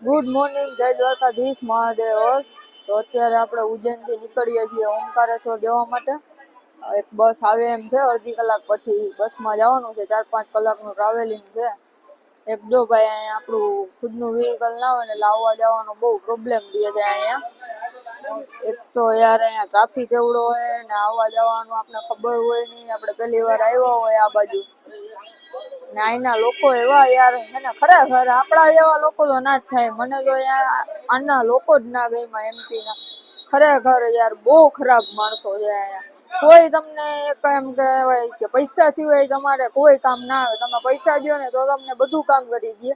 Good morning, જય દ્વારકાધીશ મહાદેવ. તો અત્યારે આપણે ઉજ્જૈનથી નીકળીએ છીએ ઓમકારેશ્વર જવા માટે. એક બસ આવે એમ છે, અડધી કલાક પછી બસમાં જવાનું છે. 4-5 કલાકનું ટ્રાવેલિંગ છે. એક જો ભાઈ અહીંયા આપણું ખુદનું વ્હીકલ ના હોય ને લાવવા જવાનો બહુ પ્રોબ્લેમ રહે છે અહીંયા. એક તો યાર અહીંયા ટ્રાફિક એવડો હોય ને આવવા જવાનું આપણે ખબર હોય નહીં, આપણે પહેલી વાર આવ્યા હોય આ બાજુ ને અહીંના લોકો એવા યાર છે ને, ખરેખર આપણા જેવા લોકો તો ના જ થાય. મને તો આના લોકો જ ના ગમ્યા એમપી ના. ખરેખર યાર બહુ ખરાબ માણસો છે અહીંયા. કોઈ તમને એમ કહેવાય કે પૈસા સિવાય તમારે કોઈ કામ ના આવે. તમે પૈસા દો ને તો તમને બધું કામ કરી દે,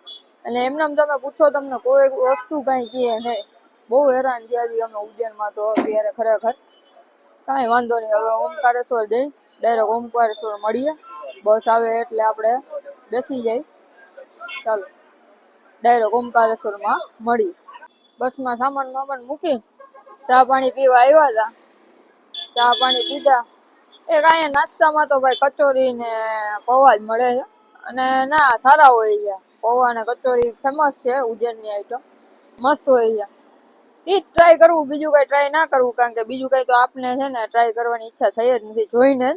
અને એમને તમે પૂછો તમને કોઈ વસ્તુ કઈ કહે નહીં. બહુ હેરાન થયા છીએ અમે ઉજ્જૈનમાં તો અત્યારે. ખરેખર કાંઈ વાંધો નહીં, હવે ઓમકારેશ્વર જઈ ડાયરેક્ટ ઓમકારેશ્વર મળીએ. બસ આવે એટલે આપણે બેસી જાય. ચાલો ડાયરેક્ટ ઓમકારેશ્વરમાં મળી. બસમાં સામાન મૂકી ચા પાણી પીવા આવ્યા હતા. ચા પાણી પીધા. એક અહીંયા નાસ્તામાં તો ભાઈ કચોરી ને પૌવા જ મળે છે, અને ના સારા હોય છે. પૌવા ને કચોરી ફેમસ છે ઉજ્જૈનની આઈટમ, મસ્ત હોય છે. એ જ ટ્રાય કરવું, બીજું કઈ ટ્રાય ના કરવું, કારણ કે બીજું કઈ તો આપને છે ને ટ્રાય કરવાની ઈચ્છા થઈ જ નથી જોઈને.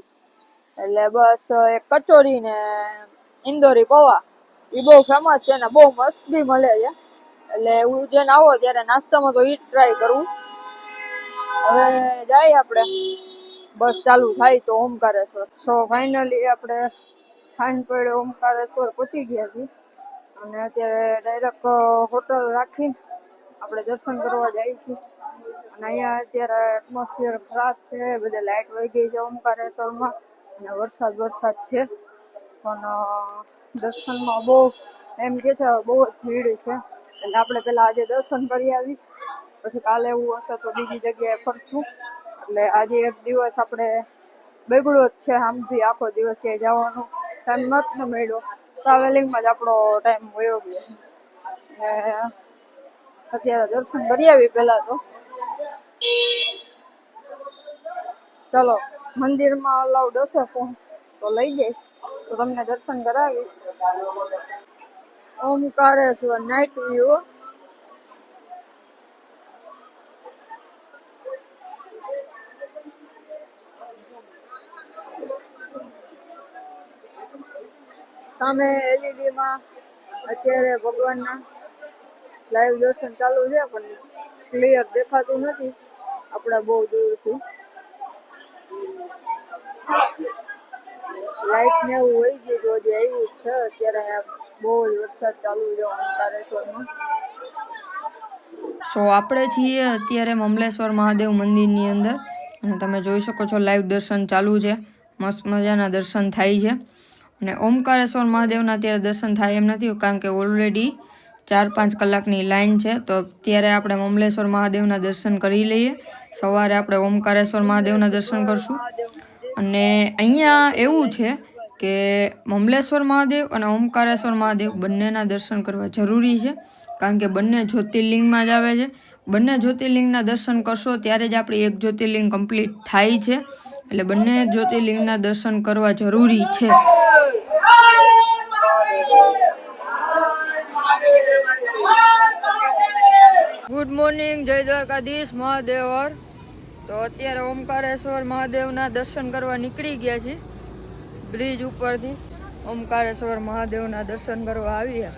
એટલે બસ એક કચોરી ને ઇન્દોરી પૌવા એ બહુ ફેમસ છે ને બહુ મસ્ત બી મળે છે. એટલે ઉજ્જૈન આવો ત્યારે નાસ્તામાં તો ઈ જ ટ્રાય કરવું. હવે જાય આપણે, બસ ચાલુ થાય તો ઓમકારેશ્વર. સો ફાઇનલી આપણે સાંજ પડે ઓમકારેશ્વર પહોંચી ગયા છીએ, અને અત્યારે ડાયરેક્ટ હોટલ રાખીને આપણે દર્શન કરવા જઈએ છીએ. અને અહીંયા અત્યારે એટમોસ્ફિયર ખરાબ છે, બધે લાઇટ વહી ગઈ છે ઓમકારેશ્વરમાં, અને વરસાદ છે. પણ દર્શનમાં બહુ એમ કે છે બહુ જ ભીડ છે. એટલે આપણે પેલા આજે દર્શન કરી આવી, પછી કાલે એવું હશે તો બીજી જગ્યાએ ફરશું. એટલે આજે એક દિવસ આપણે બગડ્યો જ છે. આમથી આખો દિવસ ક્યાંય જવાનો ટાઈમ નથી મળ્યો. ટ્રાવેલિંગમાં જ આપણો ટાઈમ વયો ગયો. અત્યારે દર્શન કરી આવી પેલા તો. ચલો, મંદિરમાં અલાઉડ હશે ફોન તો લઈ જઈશ, તો તમને દર્શન કરાવીશ. Omkareshwar night view. સામે LED માં અત્યારે ભગવાનના લાઈવ દર્શન ચાલુ છે, પણ ક્લિયર દેખાતું નથી, આપણે બહુ દૂર છે. લાઈટ ને એવું હોય ગયું તો હજી આવ્યું છે. અત્યારે બહુ જ વરસાદ ચાલુ છે ઓમકારેશ્વરમાં. સો આપણે છીએ અત્યારે મમલેશ્વર મહાદેવ મંદિરની અંદર, અને તમે જોઈ શકો છો લાઈવ દર્શન ચાલુ છે. મસ્ત મજાના દર્શન થાય છે. અને ઓમકારેશ્વર મહાદેવના અત્યારે દર્શન થાય એમ નથી, કારણ કે ઓલરેડી 4-5 કલાકની લાઈન છે. તો અત્યારે આપણે મમલેશ્વર મહાદેવના દર્શન કરી લઈએ. સવારે આપણે ઓમકારેશ્વર મહાદેવના દર્શન કરશું. અને અહીંયા એવું છે કે મમલેશ્વર મહાદેવ અને ઓમકારેશ્વર મહાદેવ બંનેના દર્શન કરવા જરૂરી છે, કારણ કે બંને જ્યોતિર્લિંગમાં જ આવે છે. બંને જ્યોતિર્લિંગના દર્શન કરશો ત્યારે જ આપણી એક જ્યોતિર્લિંગ કમ્પ્લીટ થાય છે. એટલે બંને જ્યોતિર્લિંગના દર્શન કરવા જરૂરી છે. ગુડ મોર્નિંગ, જય દ્વારકાધીશ મહાદેવ. તો અત્યારે ઓમકારેશ્વર મહાદેવના દર્શન કરવા નીકળી ગયા છીએ. બ્રિજ ઉપરથી ઓમકારેશ્વર મહાદેવના દર્શન કરવા આવ્યા,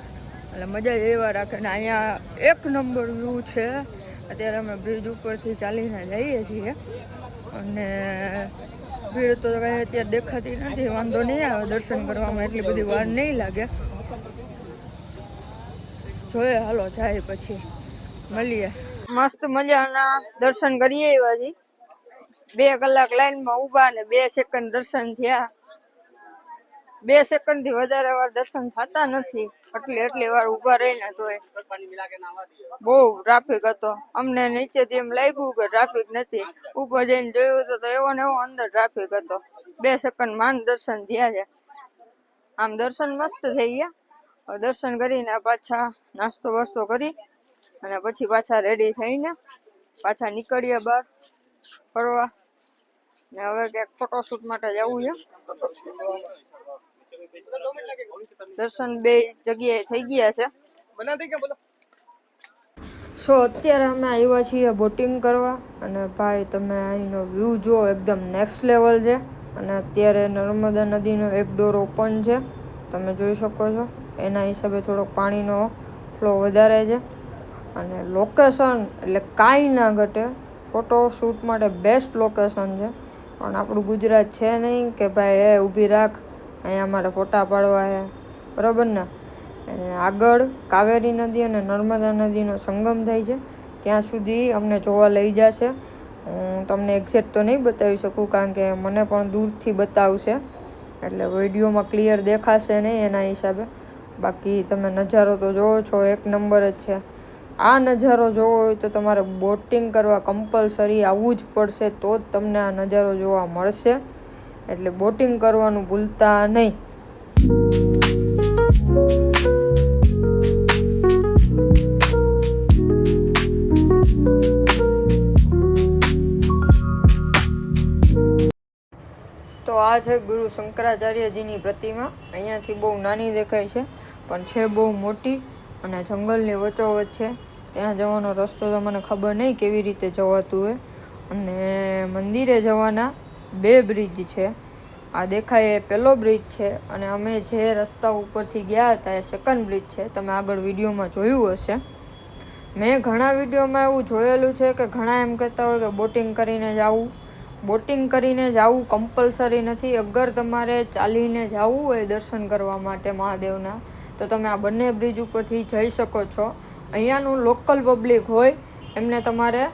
એટલે મજા જ એવા રાખે ને. અહીંયા એક નંબર વ્યૂ છે. અત્યારે અમે બ્રિજ ઉપરથી ચાલીને જઈએ છીએ, અને ભીડ તો કંઈ અત્યારે દેખાતી નથી. વાંધો નહીં આવે, દર્શન કરવામાં એટલી બધી વાર નહીં લાગે. જોઈએ, હાલો જાય પછી મળીએ. મસ્ત મજાના દર્શન કરીએ એવા જી. 2 કલાક લાઈનમાં ઊભા ને 2 સેકન્ડ દર્શન થયા. 2 સેકન્ડ થી વધારે વાર દર્શન થતા નથી. એટલી વાર ઊભા રહીને તોય બહુ ટ્રાફિક હતો. અમને નીચેથી એમ લાગ્યું કે ટ્રાફિક નથી, ઉપર જઈને જોયું તો એવો ને એવો અંદર ટ્રાફિક હતો. 2 સેકન્ડ માંડ દર્શન થયા છે. આમ દર્શન મસ્ત થઈ ગયા. દર્શન કરીને પાછા નાસ્તો વાસ્તો કરી અને પછી પાછા રેડી થઈને પાછા નીકળીએ બહાર ફરવા. ને હવે ક્યાંક ફોટોશૂટ માટે જવું છે. દર્શન 2 જગ્યાએ થઈ ગયા છે. સો અત્યારે અમે આવ્યા છીએ બોટિંગ કરવા અને ભાઈ તમે અહીંનો વ્યૂ જુઓ એકદમ નેક્સ્ટ લેવલ છે અને અત્યારે નર્મદા નદીનો એક ડોર ઓપન છે તમે જોઈ શકો છો એના હિસાબે થોડોક પાણીનો ફ્લો વધારે છે અને લોકેશન એટલે કાંઈ ના ઘટે ફોટો શૂટ માટે બેસ્ટ લોકેશન છે પણ આપણું ગુજરાત છે નહીં કે ભાઈ ઊભી રાખ અહીંયા અમારે ફોટા પાડવા છે બરાબર ને અને આગળ કાવેરી નદી અને નર્મદા નદીનો સંગમ થાય છે ત્યાં સુધી અમને જોવા લઈ જશે હું તમને એક્ઝેક્ટ તો નહીં બતાવી શકું કારણ કે મને પણ દૂરથી બતાવશે એટલે વિડીયોમાં ક્લિયર દેખાશે નહીં એના હિસાબે બાકી તમે નજારો તો જોવો છો એક નંબર જ છે આ નજારો જોવો હોય તો તમારે બોટિંગ કરવા કમ્પલસરી આવવું જ પડશે તો જ તમને આ નજારો જોવા મળશે એટલે બોટિંગ કરવાનું ભૂલતા નહીં તો આ છે ગુરુ શંકરાચાર્યજીની પ્રતિમા અહીંયાથી બહુ નાની દેખાય છે પણ છે બહુ મોટી અને જંગલની વચ્ચોવચ્ચ છે ત્યાં જવાનો રસ્તો તો મને ખબર નહીં કેવી રીતે જવાતું હોય અને મંદિરે જવાના 2 બ્રિજ છે આ દેખાય એ પહેલો બ્રિજ છે અને અમે જે રસ્તા ઉપરથી ગયા હતા એ સેકન્ડ બ્રિજ છે તમે આગળ વિડીયોમાં જોયું હશે મેં ઘણા વિડીયોમાં એવું જોયેલું છે કે ઘણા એમ કહેતા હોય કે બોટિંગ કરીને જવું કમ્પલસરી નથી અગર તમારે ચાલીને જવું હોય દર્શન કરવા માટે મહાદેવના તો તમે આ બંને બ્રિજ ઉપરથી જઈ શકો છો અહીંયાનું લોકલ પબ્લિક હોય એમને તમારે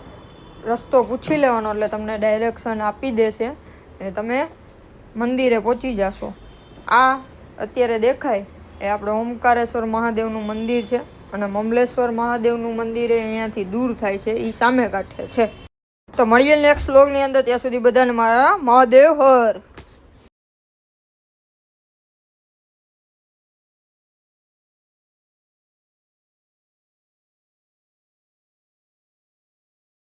રસ્તો પૂછી લેવાનો એટલે તમને ડાયરેક્શન આપી દેશે અને તમે મંદિરે પહોંચી જશો આ અત્યારે દેખાય એ આપણે ઓમકારેશ્વર મહાદેવનું મંદિર છે અને મમલેશ્વર મહાદેવનું મંદિર અહીંયાથી દૂર થાય છે એ સામે કાંઠે છે તો મળીએ નેક્સ્ટ વ્લોગની અંદર ત્યાં સુધી બધાને મારા મહાદેવ હર